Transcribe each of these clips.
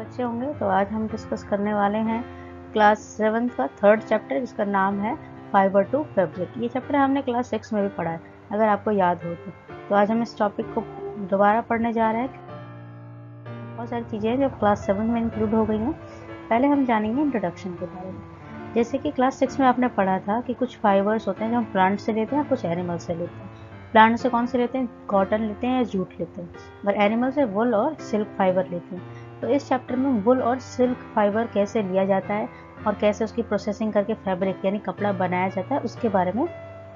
बच्चे होंगे। तो आज हम डिस्कस करने वाले हैं क्लास 7 का 3rd चैप्टर, जिसका नाम है फाइबर टू फैब्रिक। ये चैप्टर हमने क्लास 6 में भी पढ़ा है, अगर आपको याद हो तो आज हम इस टॉपिक को दोबारा पढ़ने जा रहे हैं। बहुत सारी चीज़ें हैं जो क्लास 7 में इंक्लूड हो गई हैं। पहले हम जानेंगे इंट्रोडक्शन के बारे में। जैसे कि क्लास 6 में आपने पढ़ा था कि कुछ फाइबर्स होते हैं जो हम प्लांट से लेते हैं, कुछ एनिमल से लेते हैं। प्लांट से कौन से लेते हैं? कॉटन लेते हैं या जूट लेते हैं, और एनिमल से वुल और सिल्क फाइबर लेते हैं। तो इस चैप्टर में वुल और सिल्क फाइबर कैसे लिया जाता है और कैसे उसकी प्रोसेसिंग करके फैब्रिक यानी कपड़ा बनाया जाता है, उसके बारे में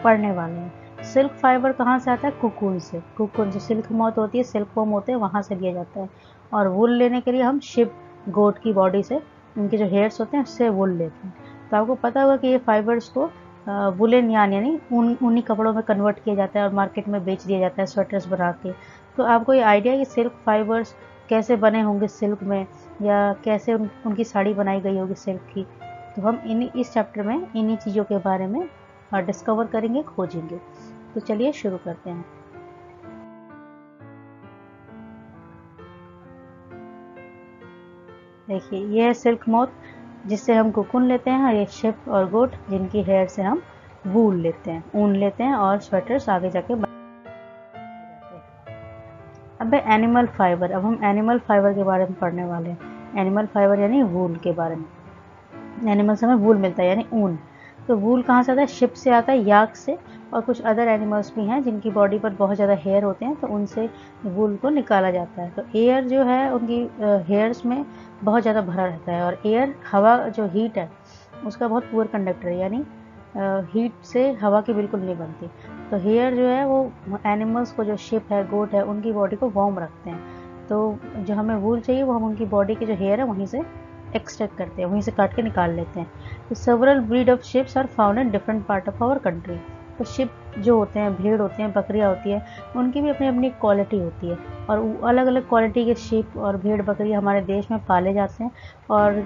पढ़ने वाले हैं। सिल्क फाइबर कहाँ से आता है? कुकून से। कुकून से सिल्क मॉथ होती है, सिल्क वॉर्म होते हैं, वहाँ से लिया जाता है। और वुल लेने के लिए हम शिप, गोट की बॉडी से, उनके जो हेयर्स होते हैं उससे वुल लेते हैं। तो आपको पता होगा कि ये फाइबर्स को वुलन यानी ऊनी कपड़ों में कन्वर्ट किया जाता है और मार्केट में बेच दिया जाता है स्वेटर्स बना के। तो आपको ये आइडिया है कि सिल्क फाइबर्स कैसे बने होंगे सिल्क में, या कैसे उनकी साड़ी बनाई गई होगी सिल्क की। तो हम इस चैप्टर में इन्हीं चीज़ों के बारे में डिस्कवर करेंगे, खोजेंगे। तो चलिए शुरू करते हैं। देखिए, ये है सिल्क मॉथ, जिससे हम कुकुन लेते हैं, और ये शिप और गोट, जिनकी हेयर से हम वूल लेते हैं, ऊन लेते हैं, और स्वेटर्स आगे जाके बनाए जाते हैं। अब है एनिमल फाइबर। अब हम एनिमल फाइबर के बारे में पढ़ने वाले हैं। एनिमल फाइबर यानी वूल के बारे में। एनिमल से हमें वूल मिलता है यानी ऊन। तो वूल कहाँ से आता है? शिप से आता है, याक से, और कुछ अदर एनिमल्स भी हैं जिनकी बॉडी पर बहुत ज़्यादा हेयर होते हैं, तो उनसे वूल को निकाला जाता है। तो एयर जो है उनकी हेयर्स में बहुत ज़्यादा भरा रहता है, और एयर, हवा जो हीट है उसका बहुत पुअर कंडक्टर है, यानी हीट से हवा की बिल्कुल नहीं बनती। तो हेयर जो है वो एनिमल्स को, जो शिप है, गोट है, उनकी बॉडी को वार्म रखते हैं। तो जो हमें वूल चाहिए वो हम उनकी बॉडी की जो हेयर है वहीं से एक्सट्रैक्ट करते हैं, वहीं से काट के निकाल लेते हैं। तो several breed of sheeps are found in different part of our country. तो शिप जो होते हैं, भेड़ होते हैं, बकरियां होती है, उनकी भी अपनी अपनी क्वालिटी होती है, और अलग अलग क्वालिटी के शिप और भेड़ बकरी हमारे देश में पाले जाते हैं। और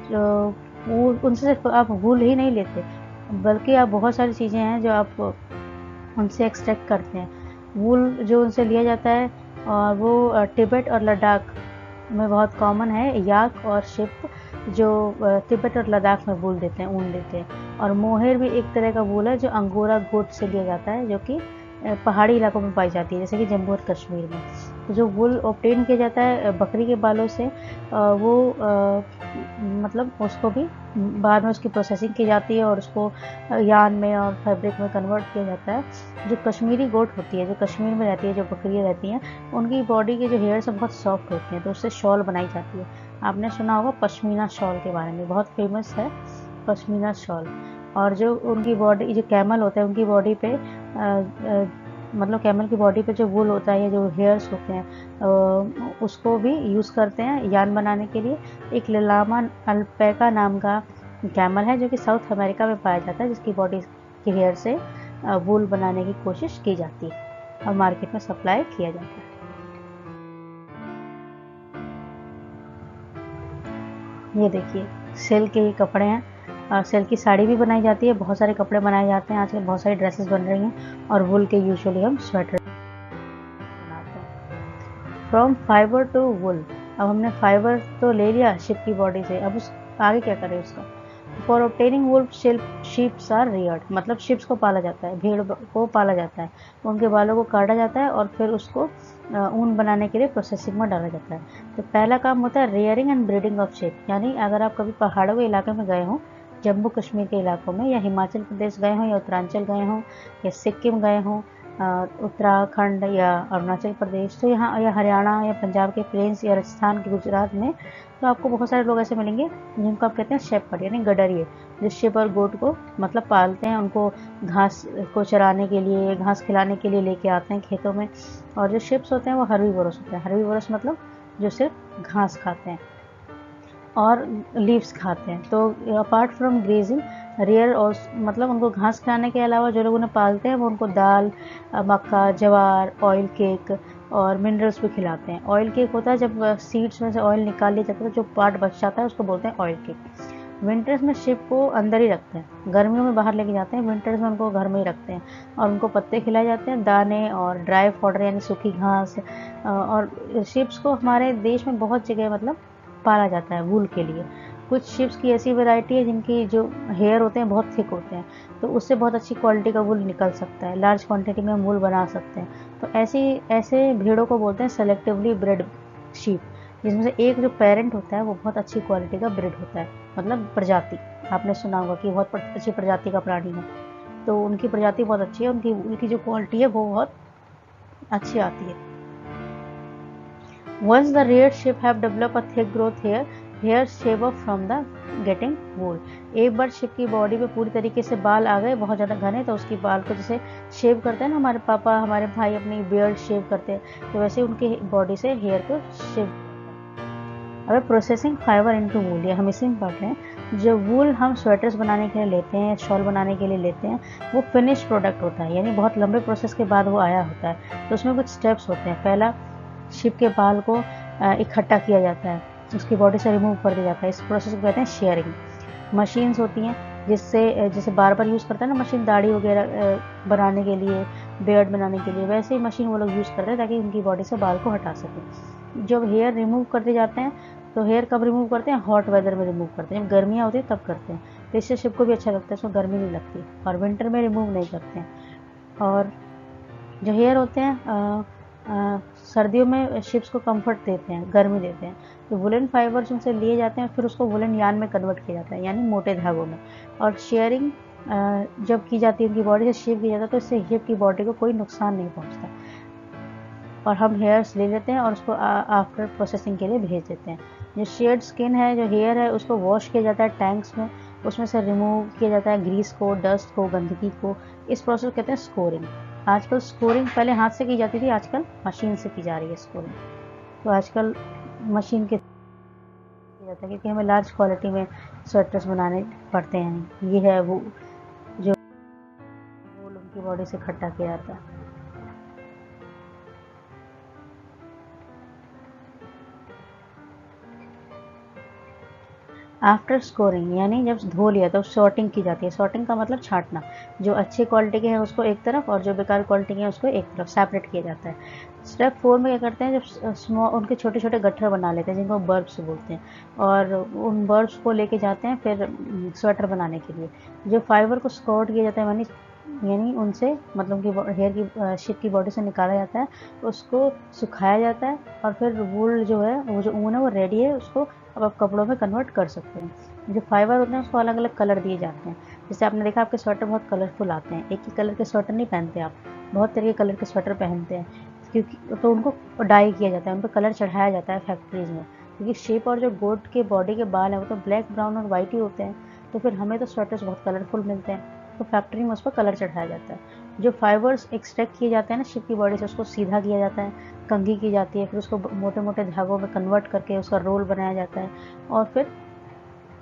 वो उनसे सिर्फ आप वूल ही नहीं लेते, बल्कि आप बहुत सारी चीज़ें हैं जो आप उनसे एक्सट्रैक्ट करते हैं। वूल जो उनसे लिया जाता है, और वो तिब्बत और लद्दाख में बहुत कॉमन है। याक और शिप जो तिब्बत और लद्दाख में वूल देते हैं, ऊन देते हैं। और मोहेर भी एक तरह का वूल है जो अंगोरा गोट से लिया जाता है, जो कि पहाड़ी इलाकों में पाई जाती है, जैसे कि जम्मू और कश्मीर में। तो जो वूल ऑब्टेन किया जाता है बकरी के बालों से, वो मतलब उसको भी बाद में उसकी प्रोसेसिंग की जाती है, और उसको यान में और फैब्रिक में कन्वर्ट किया जाता है। जो कश्मीरी गोट होती है, जो कश्मीर में रहती है, जो बकरियाँ रहती हैं, उनकी बॉडी के जो हेयर्स हैं बहुत सॉफ्ट होते हैं, तो उससे शॉल बनाई जाती है। आपने सुना होगा पश्मीना शॉल के बारे में, बहुत फेमस है पश्मीना शॉल। और जो उनकी बॉडी, जो कैमल होता है, उनकी बॉडी पे मतलब कैमल की बॉडी पे जो वूल होता है या जो हेयर्स होते हैं, उसको भी यूज़ करते हैं यान बनाने के लिए। एक लिलामा अल्पैका नाम का कैमल है जो कि साउथ अमेरिका में पाया जाता है, जिसकी बॉडी के हेयर से वूल बनाने की कोशिश की जाती है और मार्केट में सप्लाई किया जाता है। ये देखिए, सिल्क के कपड़े हैं, और सिल्क की साड़ी भी बनाई जाती है, बहुत सारे कपड़े बनाए जाते हैं, आजकल बहुत सारी ड्रेसेस बन रही हैं, और वुल के यूजुअली हम स्वेटर बनाते हैं। फ्रॉम फाइबर टू वुल। अब हमने फाइबर तो ले लिया शिप की बॉडी से, अब उस आगे क्या करें उसका? For obtaining wool sheeps are reared, मतलब शिप्स को पाला जाता है, भेड़ को पाला जाता है, उनके बालों को काटा जाता है, और फिर उसको ऊन बनाने के लिए प्रोसेसिंग में डाला जाता है। तो पहला काम होता है rearing and breeding of ship, यानी अगर आप कभी पहाड़ों के इलाके में गए हों, जम्मू कश्मीर के इलाकों में, या हिमाचल प्रदेश गए हों, या उत्तरांचल गए हों, या सिक्किम गए हों, उत्तराखंड या अरुणाचल प्रदेश, तो यहाँ, या हरियाणा या पंजाब के प्लेन्स, या राजस्थान के गुजरात में, तो आपको बहुत सारे लोग ऐसे मिलेंगे जिनको आप कहते हैं शेपर्ड यानी गडरिए, जो शिप और गोट को मतलब पालते हैं, उनको घास को चराने के लिए, घास खिलाने के लिए लेके आते हैं खेतों में। और जो शिप्स होते हैं वो हर्बीवोरस होते हैं। हर्बीवोरस मतलब जो सिर्फ घास खाते हैं और लीव्स खाते हैं। तो अपार्ट फ्रॉम ग्रेजिंग, रेयर और मतलब उनको घास खिलाने के अलावा जो लोग उन्हें पालते हैं वो उनको दाल, मक्का, ज्वार, ऑयल केक और मिनरल्स भी खिलाते हैं। ऑयल केक होता है जब सीड्स में से ऑयल निकाल लिया जाता है, जो पार्ट बच जाता है उसको बोलते हैं ऑयल केक। विंटर्स में शिप को अंदर ही रखते हैं, गर्मियों में बाहर लेके जाते हैं, विंटर्स में उनको घर में ही रखते हैं, और उनको पत्ते खिलाए जाते हैं, दाने और ड्राई फॉडर यानी सूखी घास। और शिप्स को हमारे देश में बहुत जगह मतलब पाला जाता है वूल के लिए। कुछ शिप्स की ऐसी वैरायटी है जिनकी जो हेयर होते हैं बहुत थिक होते हैं, तो उससे बहुत अच्छी क्वालिटी का वूल निकल सकता है, लार्ज क्वांटिटी में हम वूल बना सकते हैं। तो ऐसे भेड़ों को बोलते हैं सेलेक्टिवली ब्रिड शीप, जिसमें से एक जो पेरेंट होता है वो बहुत अच्छी क्वालिटी का ब्रिड होता है, मतलब प्रजाति। आपने सुना होगा कि बहुत अच्छी प्रजाति का प्राणी है, तो उनकी प्रजाति बहुत अच्छी है, उनकी जो क्वालिटी है वो बहुत अच्छी आती है। Once the reared sheep have developed a thick growth hair, hair shave off from the getting wool. एक बार शिप की बॉडी पे पूरी तरीके से बाल आ गए बहुत ज़्यादा घने, तो उसकी बाल को जैसे शेव करते हैं ना हमारे पापा हमारे भाई अपनी बियर्ड शेव करते हैं, तो वैसे उनकी बॉडी से हेयर को शेव। अब प्रोसेसिंग फाइबर इनटू वूल, ये हम इसी में पढ़ रहे हैं। जो वूल हम स्वेटर्स बनाने के लिए लेते हैं, शॉल बनाने के लिए लेते हैं, वो फिनिश प्रोडक्ट होता है, यानी बहुत लंबे प्रोसेस के बाद वो आया होता है। तो उसमें कुछ स्टेप्स होते हैं। पहला, शिप के बाल को इकट्ठा किया जाता है, उसकी बॉडी से रिमूव कर दिया जाता है। इस प्रोसेस को कहते हैं शेयरिंग। मशीन्स होती हैं जैसे बार बार यूज़ करते हैं ना मशीन, दाढ़ी वगैरह बनाने के लिए, बियर्ड बनाने के लिए, वैसे ही मशीन वो लोग यूज़ करते हैं ताकि उनकी बॉडी से बाल को हटा सकें। जब हेयर रिमूव कर दिए जाते हैं, तो हेयर कब रिमूव करते हैं? हॉट वेदर में रिमूव करते हैं, जब गर्मियाँ होती है तब करते हैं, तो इससे शिप को भी अच्छा लगता है, उसमें गर्मी नहीं लगती। और विंटर में रिमूव नहीं करते हैं। और जो हेयर होते हैं सर्दियों में शिप्स को कंफर्ट देते हैं, गर्मी देते हैं। तो वुलन फाइबर्स उनसे लिए जाते हैं, फिर उसको वुलन यान में कन्वर्ट किया जाता है, यानी मोटे धागों में। और शेयरिंग जब की जाती है उनकी बॉडी से शेव किया जाता है, तो इससे शिप की बॉडी को कोई नुकसान नहीं पहुंचता। और हम हेयर्स ले लेते हैं और उसको आफ्टर प्रोसेसिंग के लिए भेज देते हैं। जो शेयर्ड स्किन है, जो हेयर है, उसको वॉश किया जाता है टैंक्स में, उसमें से रिमूव किया जाता है ग्रीस को, डस्ट को, गंदगी को। इस प्रोसेस को कहते हैं स्कोरिंग। आजकल स्कोरिंग पहले हाथ से की जाती थी, आजकल मशीन से की जा रही है स्कोरिंग। तो आजकल मशीन के किया जाता है क्योंकि हमें लार्ज क्वालिटी में स्वेटर्स बनाने पड़ते हैं। ये है वो जो वूल उनकी बॉडी से इकट्ठा किया जाता है। आफ्टर स्कोरिंग, यानी जब धो लिया तो सॉर्टिंग की जाती है। सॉर्टिंग का मतलब छांटना, जो अच्छी क्वालिटी के हैं उसको एक तरफ और जो बेकार क्वालिटी के हैं उसको एक तरफ सेपरेट किया जाता है। स्टेप 4 में क्या करते हैं, जब उनके छोटे छोटे गट्ठर बना लेते हैं जिनको बर्ब्स बोलते हैं, और उन बर्ब्स को लेके जाते हैं फिर स्वेटर बनाने के लिए। जो फाइबर को स्कॉट किया जाता है, यानी उनसे मतलब कि हेयर की शिप की बॉडी से निकाला जाता है, उसको सुखाया जाता है, और फिर वूल जो है, वो जो ऊन है वो रेडी है, उसको अब आप कपड़ों में कन्वर्ट कर सकते हैं। जो फाइबर होते हैं उसको अलग अलग कलर दिए जाते हैं। जैसे आपने देखा आपके स्वेटर बहुत कलरफुल आते हैं, एक ही कलर के स्वेटर नहीं पहनते आप, बहुत तरह के कलर के स्वेटर पहनते हैं, क्योंकि तो उनको डाई किया जाता है, उन पर कलर चढ़ाया जाता है फैक्ट्रीज में। क्योंकि शेप और जो गोट के बॉडी के बाल हैं वो तो ब्लैक, ब्राउन और वाइट ही होते हैं, तो फिर हमें तो स्वेटर्स बहुत कलरफुल मिलते हैं, तो फैक्ट्री में उस पर कलर चढ़ाया जाता है। जो फाइबर्स एक्सट्रैक्ट किए जाते हैं ना शिप की बॉडी से, उसको सीधा किया जाता है, कंघी की जाती है, फिर उसको मोटे मोटे धागों में कन्वर्ट करके उसका रोल बनाया जाता है, और फिर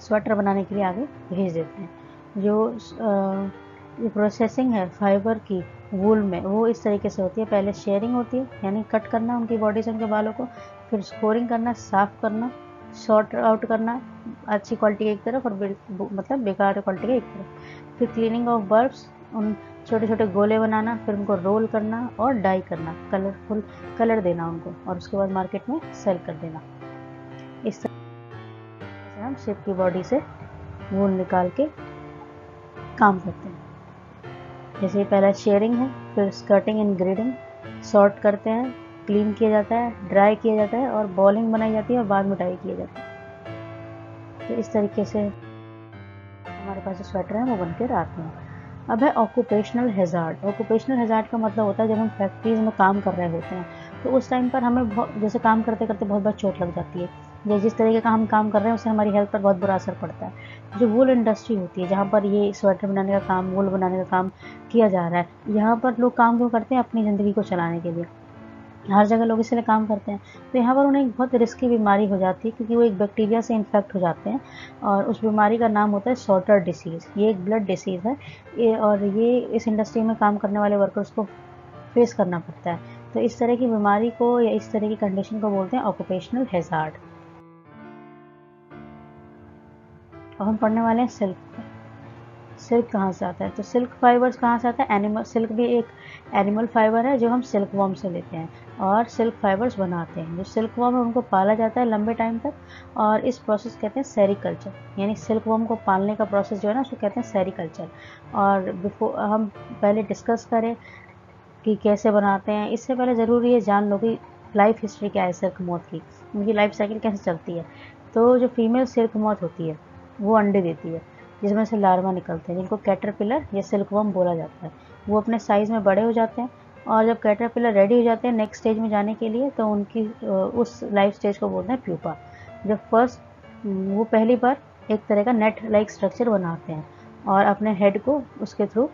स्वेटर बनाने के लिए आगे भेज देते हैं। जो प्रोसेसिंग है फाइबर की वूल में, वो इस तरीके से होती है। पहले शेयरिंग होती है, यानी कट करना उनकी बॉडी से उनके बालों को, फिर स्कोरिंग करना, साफ करना, शॉर्ट आउट करना अच्छी क्वालिटी के एक तरफ और मतलब बेकार क्वालिटी के एक तरफ, फिर क्लीनिंग ऑफ बर्ब्स, उन छोटे छोटे गोले बनाना, फिर उनको रोल करना और डाई करना, कलरफुल कलर देना उनको, और उसके बाद मार्केट में सेल कर देना। इस तरह से हम शिप की बॉडी से वूल निकाल के काम करते हैं। जैसे पहला शेयरिंग है, फिर स्कर्टिंग एंड ग्रेडिंग, सॉर्ट करते हैं, क्लीन किया जाता है, ड्राई किया जाता है, और बॉलिंग बनाई जाती है और बाद में डाई किया जाता है। तो इस तरीके से हमारे पास जो स्वेटर हैं वो बन कर आते हैं। अब है ऑक्यूपेशनल हैजार्ड। ऑक्यूपेशनल हैजार्ड का मतलब होता है जब हम फैक्ट्रीज में काम कर रहे होते हैं, तो उस टाइम पर हमें जैसे काम करते करते बहुत बार चोट लग जाती है, या जिस तरीके का हम काम कर रहे हैं उससे हमारी हेल्थ पर बहुत बुरा असर पड़ता है। जो वूल इंडस्ट्री होती है, जहाँ पर ये स्वेटर बनाने का काम, वूल बनाने का काम किया जा रहा है, यहाँ पर लोग काम क्यों करते हैं? अपनी ज़िंदगी को चलाने के लिए। हर जगह लोग इसलिए काम करते हैं, तो यहाँ पर उन्हें एक बहुत रिस्की बीमारी हो जाती है, क्योंकि वो एक बैक्टीरिया से इन्फेक्ट हो जाते हैं, और उस बीमारी का नाम होता है सॉर्टर डिसीज़। ये एक ब्लड डिसीज़ है, और ये इस इंडस्ट्री में काम करने वाले वर्कर्स को फेस करना पड़ता है। तो इस तरह की बीमारी को या इस तरह की कंडीशन को बोलते हैं ऑक्यूपेशनल हैजार्ड। और हम पढ़ने वाले हैं सिल्क। सिल्क कहाँ से आता है? तो सिल्क फाइबर्स कहाँ से आता है? एनिमल सिल्क भी एक एनिमल फाइबर है जो हम सिल्क वॉर्म से लेते हैं। और सिल्क फाइबर्स बनाते हैं। जो सिल्क वर्म है उनको पाला जाता है लंबे टाइम तक, और इस प्रोसेस कहते हैं सेरीकल्चर, यानी सिल्क वर्म को पालने का प्रोसेस जो है ना उसको कहते हैं सेरीकल्चर। और बिफोर हम पहले डिस्कस करें कि कैसे बनाते हैं, इससे पहले ज़रूरी है जान लो कि लाइफ हिस्ट्री क्या है सिल्क मॉथ की, उनकी लाइफ साइकिल कैसे चलती है। तो जो फीमेल सिल्क मॉथ होती है वो अंडे देती है, जिसमें से लार्वा निकलते हैं, जिनको कैटरपिलर या सिल्कवर्म बोला जाता है। वो अपने साइज़ में बड़े हो जाते हैं, और जब कैटरपिलर रेडी हो जाते हैं नेक्स्ट स्टेज में जाने के लिए, तो उनकी उस लाइफ स्टेज को बोलते हैं प्यूपा। जब फर्स्ट वो पहली बार एक तरह का नेट लाइक स्ट्रक्चर बनाते हैं और अपने हेड को उसके थ्रू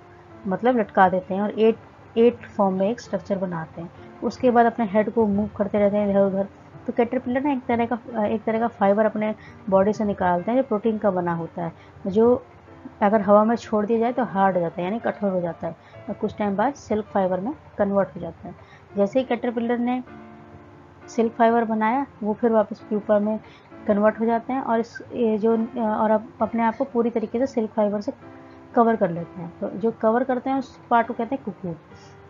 मतलब लटका देते हैं, और एट फॉर्म में एक स्ट्रक्चर बनाते हैं। उसके बाद अपने हेड को मूव करते रहते हैं इधर उधर। तो कैटरपिलर ना एक तरह का फाइबर अपने बॉडी से निकालते हैं जो प्रोटीन का बना होता है, जो अगर हवा में छोड़ दिया जाए तो हार्ड हो जाता है, यानी कठोर हो जाता है, और कुछ टाइम बाद सिल्क फाइबर में कन्वर्ट हो जाता है। जैसे ही कैटरपिलर ने सिल्क फाइबर बनाया, वो फिर वापस प्यूपा में कन्वर्ट हो जाते हैं, और अपने आप को पूरी तरीके से सिल्क फाइबर से कवर कर लेते हैं। तो जो कवर करते हैं उस पार्ट को कहते हैं कुकून।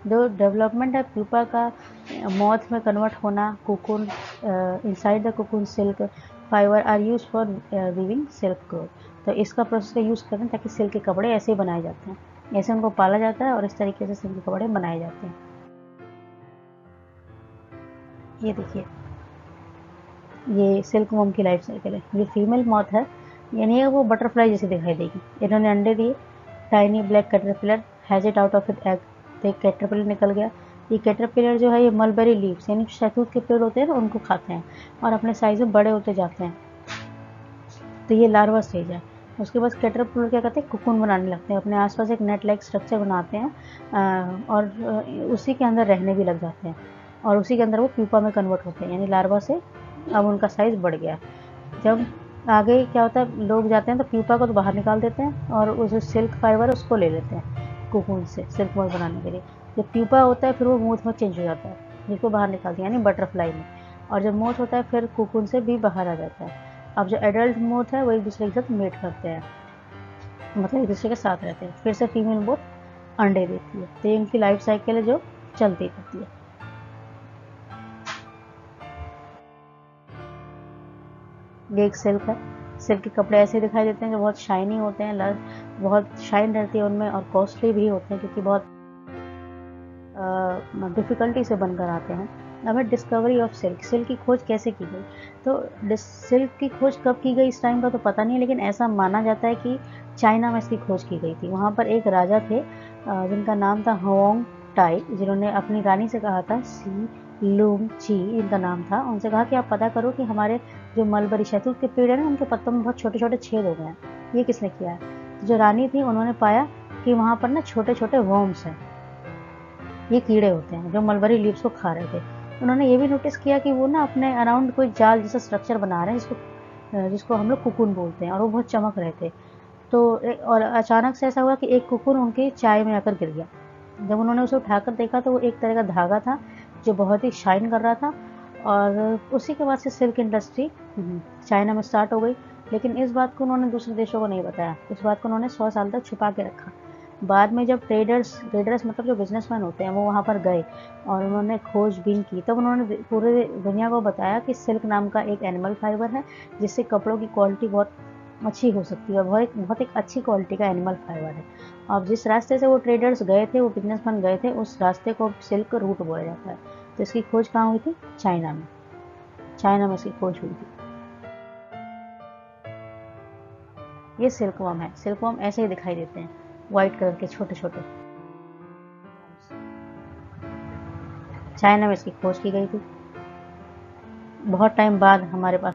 जो डेवलपमेंट है प्यूपा का मॉथ में कन्वर्ट होना, cocoon inside the cocoon silk fibre are use for weaving silk cloth. तो इसका प्रोसेस का यूज़ करते हैं ताकि सिल्क के कपड़े ऐसे ही बनाए जाते हैं, ऐसे उनको पाला जाता है और इस तरीके से सिल्क के कपड़े बनाए जाते हैं। ये देखिए, ये सिल्क वर्म की लाइफ साइकिल है। ये फीमेल मॉथ है, यानी वो बटरफ्लाई जैसी दिखाई देगी। इन्होंने अंडे दिए, tiny black caterpillar has it out of it egg, तो एक कैटरपिलर निकल गया। ये कैटरपिलर जो है ये मलबेरी लीव्स यानी शहतूत के पेड़ होते हैं ना उनको खाते हैं और अपने साइज में बड़े होते जाते हैं। तो ये लार्वा स्टेज है। उसके बाद कैटरपिलर क्या करते हैं, कुकून बनाने लगते हैं, अपने आसपास एक नेट लाइक स्ट्रक्चर बनाते हैं और उसी के अंदर रहने भी लग जाते हैं, और उसी के अंदर वो प्यूपा में कन्वर्ट होते हैं, यानी लार्वा से अब उनका साइज़ बढ़ गया। जब आगे क्या होता है, लोग जाते हैं तो प्यूपा को तो बाहर निकाल देते हैं और उस सिल्क फाइबर उसको ले लेते हैं कुकून से सिल्क मोथ बनाने के लिए। जब प्यूपा होता है फिर वो मोथ में चेंज हो जाता है, जिसको बाहर निकाल दिया यानी बटरफ्लाई में, और जब मोथ होता है फिर कुकून से भी बाहर आ जाता है। अब जो एडल्ट मोथ है वो एक दूसरे के साथ मेट करते हैं, मतलब एक दूसरे के साथ रहते हैं। फिर से फीमेल मोथ अंडे देती है। तो ये इनकी लाइफ साइकिल है जो चलती रहती है। ये एक सिल्क है। सिल्क के कपड़े ऐसे दिखाई देते हैं जो बहुत शाइनी होते हैं, बहुत शाइन रहती है उनमें, और कॉस्टली भी होते हैं क्योंकि बहुत डिफ़िकल्टी से बनकर आते हैं। अब है डिस्कवरी ऑफ सिल्क। सिल्क की खोज कैसे की गई? तो सिल्क की खोज कब की गई इस टाइम का तो पता नहीं है, लेकिन ऐसा माना जाता है कि चाइना में इसकी खोज की गई थी। वहाँ पर एक राजा थे जिनका नाम था हुआंग टाई, जिन्होंने अपनी रानी से कहा था, सी लूंग ची इनका नाम था, उनसे कहा कि आप पता करो कि हमारे जो मलबरी शहतूत के पेड़ हैं ना उनके पत्तों में बहुत छोटे छोटे छेद हो गए हैं, ये किसने किया है? तो जो रानी थी उन्होंने पाया कि वहाँ पर ना छोटे छोटे वर्म्स हैं, ये कीड़े होते हैं जो मलबरी लीव्स को खा रहे थे। उन्होंने ये भी नोटिस किया कि वो ना अपने अराउंड कोई जाल जैसा स्ट्रक्चर बना रहे हैं जिसको हम लोग कुकून बोलते हैं, और वो बहुत चमक रहे थे। तो और अचानक से ऐसा हुआ कि एक कुकून उनकी चाय में आकर गिर गया। जब उन्होंने उसे उठाकर देखा तो वो एक तरह का धागा था जो बहुत ही शाइन कर रहा था, और उसी के बाद से सिल्क इंडस्ट्री चाइना में स्टार्ट हो गई। लेकिन इस बात को उन्होंने दूसरे देशों को नहीं बताया, इस बात को उन्होंने 100 साल तक छुपा के रखा। बाद में जब ट्रेडर्स मतलब जो बिजनेसमैन होते हैं वो वहाँ पर गए और उन्होंने खोजबीन की, तब उन्होंने पूरे दुनिया को बताया कि सिल्क नाम का एक एनिमल फाइबर है जिससे कपड़ों की क्वालिटी बहुत अच्छी हो सकती है, बहुत एक अच्छी क्वालिटी का एनिमल फाइबर है। अब जिस रास्ते से वो ट्रेडर्स गए थे, वो बिजनेसमैन गए थे, उस रास्ते को सिल्क रूट बोला जाता है। तो इसकी खोज कहाँ हुई थी? चाइना में। चाइना में इसकी खोज हुई थी। ये सिल्कवर्म है। सिल्कवर्म ऐसे ही दिखाई देते हैं, व्हाइट कलर के छोटे छोटे। चाइना में इसकी खोज की गई थी, बहुत टाइम बाद हमारे पास।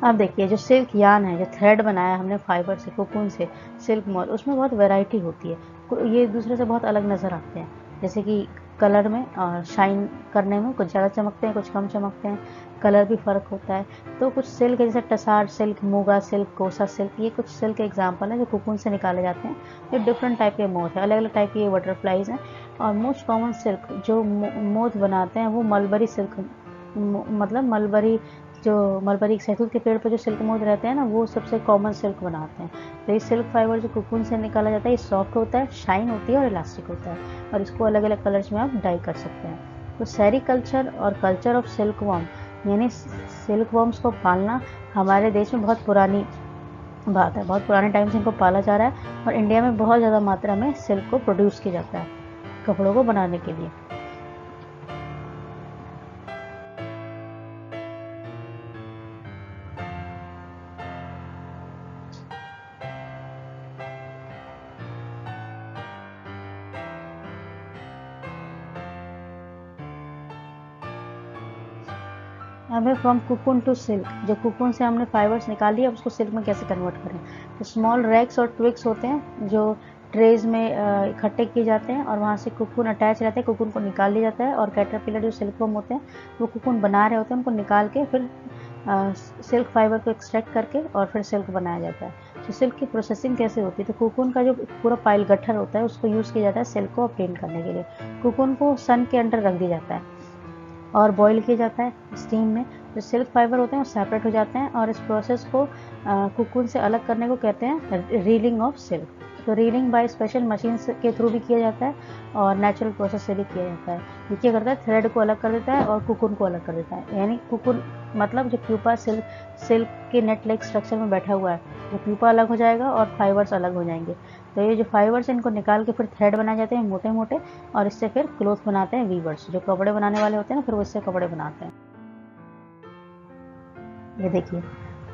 अब देखिए, जो सिल्क यार्न है, जो थ्रेड बनाया हमने फाइबर से, कोकून से, सिल्क मॉथ, उसमें बहुत वैरायटी होती है। ये दूसरे से बहुत अलग नज़र आते हैं, जैसे कि कलर में और शाइन करने में, कुछ ज़्यादा चमकते हैं, कुछ कम चमकते हैं, कलर भी फ़र्क होता है। तो कुछ सिल्क जैसे टसार सिल्क, मूगा सिल्क, कोसा सिल्क, ये कुछ सिल्क एग्जाम्पल है जो कोकून से निकाले जाते हैं। जो डिफरेंट टाइप के मोथ है, अलग अलग टाइप के ये बटरफ्लाइज हैं। और मोस्ट कॉमन सिल्क जो मोथ बनाते हैं वो मलबरी सिल्क, मतलब मलबरी जो मलबरी शहतूत के पेड़ पर जो सिल्क मोथ रहते हैं ना, वो सबसे कॉमन सिल्क बनाते हैं। तो ये सिल्क फाइबर जो कोकून से निकाला जाता है, ये सॉफ्ट होता है, शाइन होती है और इलास्टिक होता है, और इसको अलग अलग कलर्स में आप डाई कर सकते हैं। तो सेरीकल्चर और कल्चर ऑफ सिल्क वर्म, यानी सिल्क वर्म्स को पालना हमारे देश में बहुत पुरानी बात है। बहुत पुराने टाइम से इनको पाला जा रहा है, और इंडिया में बहुत ज़्यादा मात्रा में सिल्क को प्रोड्यूस किया जाता है कपड़ों को बनाने के लिए। हमें फ्रॉम कुकुन टू सिल्क, जो कुकुन से हमने फाइबर्स निकाली है, उसको सिल्क में कैसे कन्वर्ट करें। तो स्मॉल रैक्स और ट्विक्स होते हैं जो ट्रेज में इकट्ठे किए जाते हैं, और वहाँ से कुकुन अटैच रहते हैं, कुकुन को निकाल लिया जाता है, और कैटरपिलर जो सिल्क वर्म होते हैं वो कुकुन बना रहे होते हैं, उनको निकाल के फिर सिल्क फाइबर को एक्सट्रैक्ट करके और फिर सिल्क बनाया जाता है। तो सिल्क की प्रोसेसिंग कैसे होती है, तो कुकुन का जो पूरा पाइल गट्ठर होता है उसको यूज़ किया जाता है सिल्क को ऑब्टेन करने के लिए। कुकुन को सन के अंडर रख दिया जाता है और बॉईल किया जाता है स्टीम में। जो सिल्क फाइबर होते हैं वो सेपरेट हो जाते हैं, और इस प्रोसेस को कुकुन से अलग करने को कहते हैं रीलिंग ऑफ सिल्क। तो रीलिंग बाय स्पेशल मशीन के थ्रू भी किया जाता है, और नेचुरल प्रोसेस से भी किया जाता है। ये क्या करता है, थ्रेड को अलग कर देता है और कुकुन को अलग कर देता है। यानी कुकुन मतलब जो प्यूपा सिल्क के नेट लाइक स्ट्रक्चर में बैठा हुआ है, वो प्यूपा अलग हो जाएगा और फाइबर्स अलग हो जाएंगे। तो ये जो फाइबर्स हैं इनको निकाल के फिर थ्रेड बनाए जाते हैं मोटे मोटे, और इससे फिर क्लोथ बनाते हैं वीवर्स, जो कपड़े बनाने वाले होते हैं ना, फिर वो इससे कपड़े बनाते हैं। ये देखिए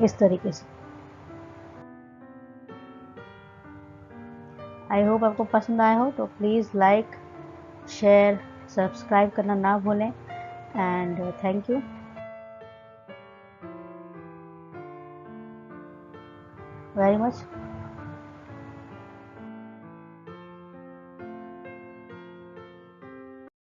इस तरीके से। आई होप आपको पसंद आया हो, तो प्लीज़ लाइक, शेयर, सब्सक्राइब करना ना भूलें, and thank you very much.